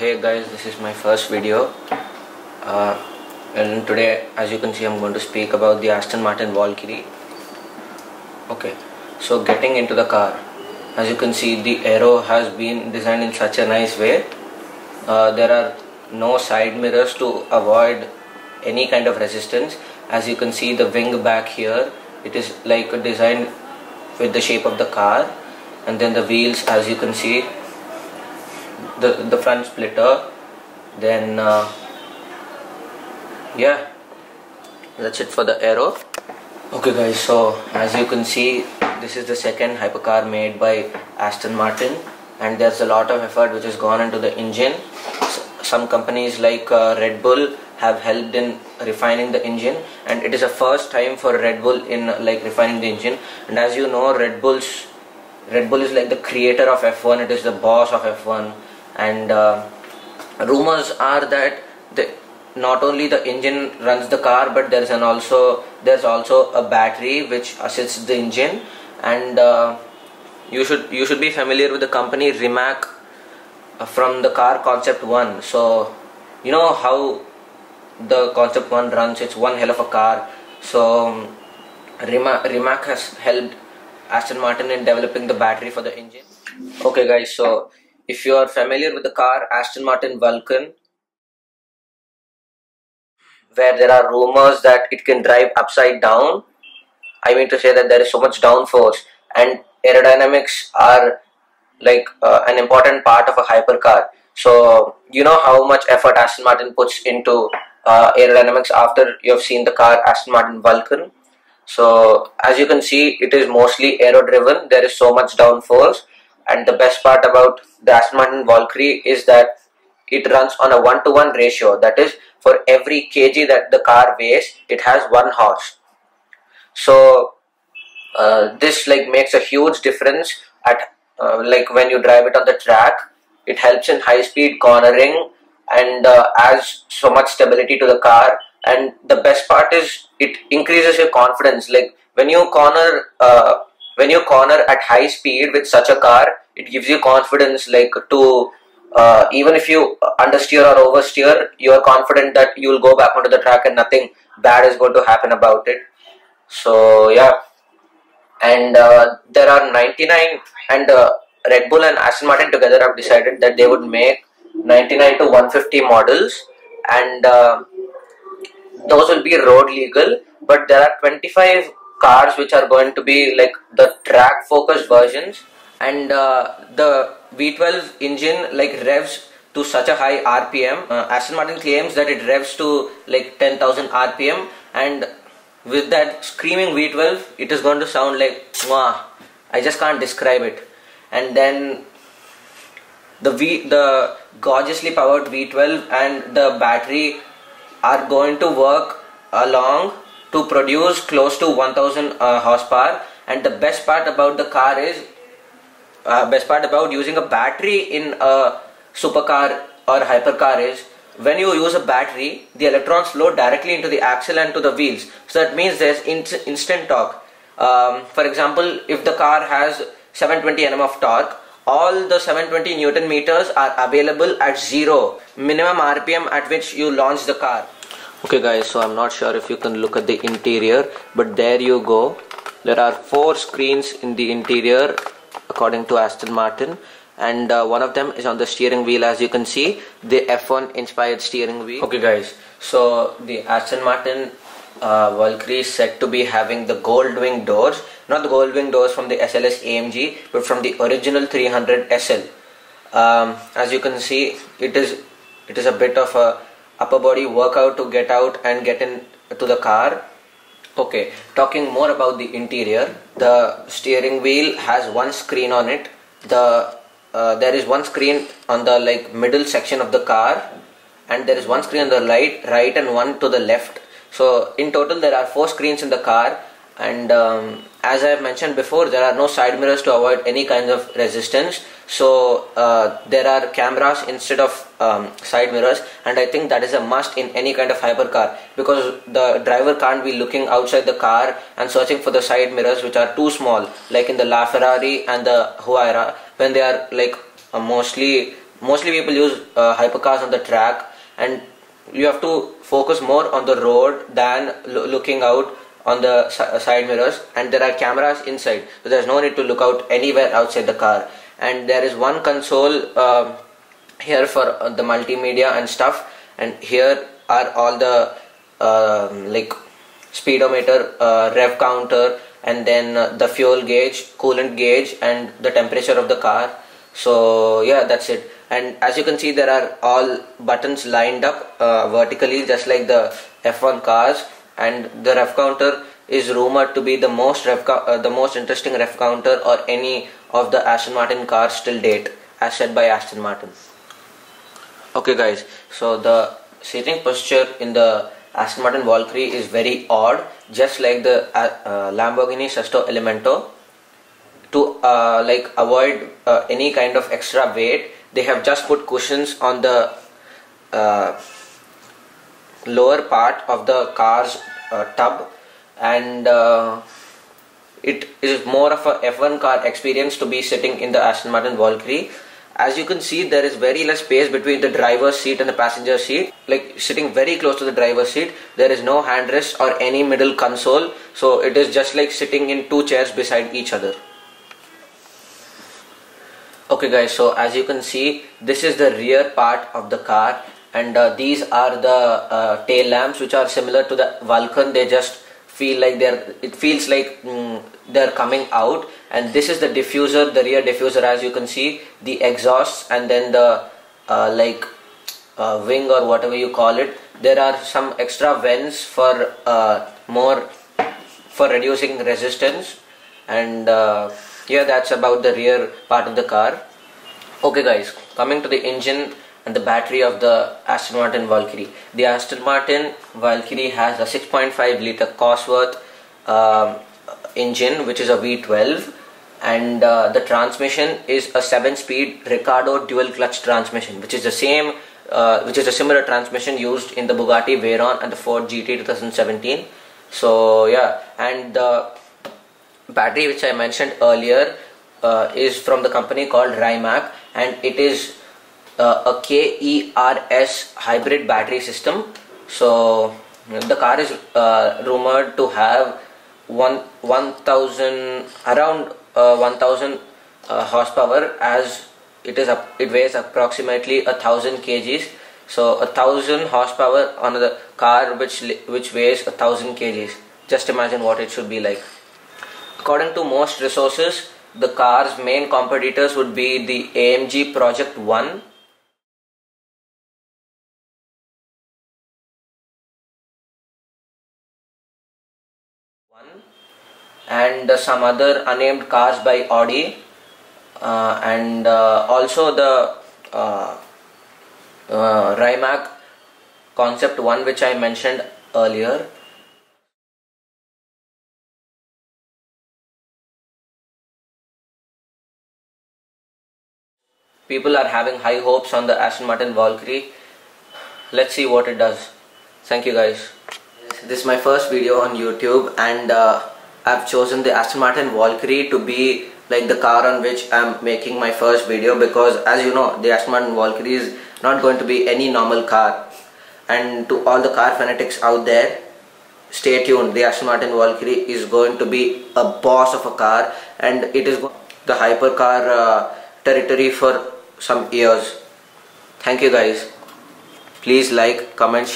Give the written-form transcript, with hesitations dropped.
Hey guys, this is my first video and today, as you can see, I'm going to speak about the Aston Martin Valkyrie. Okay, so getting into the car, as you can see, the aero has been designed in such a nice way. There are no side mirrors to avoid any kind of resistance. As you can see, the wing back here, it is like designed with the shape of the car, and then the wheels, as you can see, the front splitter. Then yeah, that's it for the aero. Okay guys, so as you can see, this is the second hypercar made by Aston Martin, and there's a lot of effort which has gone into the engine. Some companies like Red Bull have helped in refining the engine, and it is a first time for Red Bull in like refining the engine. And as you know, Red Bull is like the creator of F1. It is the boss of F1, and rumors are that not only the engine runs the car, but there's also a battery which assists the engine. And you should be familiar with the company Rimac from the car Concept 1. So you know how the Concept 1 runs. It's one hell of a car. So Rimac has helped Aston Martin in developing the battery for the engine. Okay guys, so if you are familiar with the car Aston Martin Vulcan, where there are rumors that it can drive upside down, I mean to say that there is so much downforce, and aerodynamics are like an important part of a hypercar. So you know how much effort Aston Martin puts into aerodynamics after you have seen the car Aston Martin Vulcan. So as you can see, it is mostly aero driven. There is so much downforce, and the best part about the Aston Martin Valkyrie is that it runs on a 1:1 ratio. That is, for every kg that the car weighs, it has 1 horse. So this like makes a huge difference at like when you drive it on the track. It helps in high speed cornering and adds so much stability to the car. And the best part is it increases your confidence. Like when you corner at high speed with such a car, it gives you confidence, like to even if you understeer or oversteer, you are confident that you will go back onto the track and nothing bad is going to happen about it. So yeah, and there are 99, and Red Bull and Aston Martin together have decided that they would make 99 to 150 models, and those will be road legal. But there are 25 cars which are going to be like the track focused versions, and the V12 engine like revs to such a high RPM. Aston Martin claims that it revs to like 10,000 RPM, and with that screaming V12, it is going to sound like mwah. I just can't describe it. And then the gorgeously powered V12 and the battery are going to work along to produce close to 1000 horsepower. And the best part about the car is best part about using a battery in a supercar or hypercar is, when you use a battery, the electrons flow directly into the axle and to the wheels. So that means there's instant torque. For example, if the car has 720 Nm of torque, all the 720 Newton meters are available at 0 minimum RPM at which you launch the car. Okay guys, so I'm not sure if you can look at the interior, but there you go. There are 4 screens in the interior according to Aston Martin, and one of them is on the steering wheel. As you can see, the F1 inspired steering wheel. Okay guys, so the Aston Martin Valkyrie is said to be having the gold wing doors, not the gold wing doors from the SLS AMG, but from the original 300 SL. As you can see, it is a bit of a upper body workout to get out and get in to the car. Okay, talking more about the interior, the steering wheel has 1 screen on it. There is 1 screen on the like middle section of the car, and there is 1 screen on the right and 1 to the left. So in total there are 4 screens in the car, and as I have mentioned before, there are no side mirrors to avoid any kind of resistance. So there are cameras instead of side mirrors, and I think that is a must in any kind of hypercar, because the driver can't be looking outside the car and searching for the side mirrors, which are too small, like in the LaFerrari and the Huayra, when they are like mostly mostly people use hypercars on the track, and you have to focus more on the road than looking out on the side mirrors, and there are cameras inside, so there's no need to look out anywhere outside the car. And there is one console here for the multimedia and stuff, and here are all the like speedometer, rev counter, and then the fuel gauge, coolant gauge, and the temperature of the car. So yeah, that's it. And as you can see, there are all buttons lined up vertically, just like the F1 cars. And the rev counter is rumored to be the most interesting rev counter or any of the Aston Martin cars till date, as said by Aston Martin. Okay guys, so the seating posture in the Aston Martin Valkyrie is very odd, just like the Lamborghini Sesto Elemento. To like avoid any kind of extra weight, they have just put cushions on the lower part of the car's tub, and it is more of a F1 car experience to be sitting in the Aston Martin Valkyrie. As you can see, there is very less space between the driver's seat and the passenger seat, like sitting very close to the driver's seat. There is no handrest or any middle console, so it is just like sitting in two chairs beside each other. Okay guys, so as you can see, this is the rear part of the car, and these are the tail lamps, which are similar to the Vulcan. They just feel like it feels like they're coming out. And this is the diffuser, the rear diffuser, as you can see, the exhausts, and then the wing or whatever you call it. There are some extra vents for reducing resistance, and yeah, that's about the rear part of the car. Okay guys, coming to the engine and the battery of the Aston Martin Valkyrie. The Aston Martin Valkyrie has a 6.5 litre Cosworth engine, which is a V12, and the transmission is a 7-speed Ricardo dual clutch transmission, which is the same, which is a similar transmission used in the Bugatti Veyron and the Ford GT 2017. So yeah, and the battery which I mentioned earlier is from the company called Rimac, and it is a KERS hybrid battery system. So the car is rumored to have around 1000 horsepower, as it weighs approximately 1000 kgs. So 1000 horsepower on a car which weighs 1000 kgs. Just imagine what it should be like. According to most resources, the car's main competitors would be the AMG Project 1, and some other unnamed cars by Audi, and also the Rimac Concept 1, which I mentioned earlier. People are having high hopes on the Aston Martin Valkyrie. Let's see what it does. Thank you guys. This is my first video on YouTube, and I've chosen the Aston Martin Valkyrie to be like the car on which I'm making my first video, because as you know, the Aston Martin Valkyrie is not going to be any normal car. And to all the car fanatics out there, stay tuned. The Aston Martin Valkyrie is going to be a boss of a car, and it is the hypercar territory for some years. Thank you guys. Please like, comment,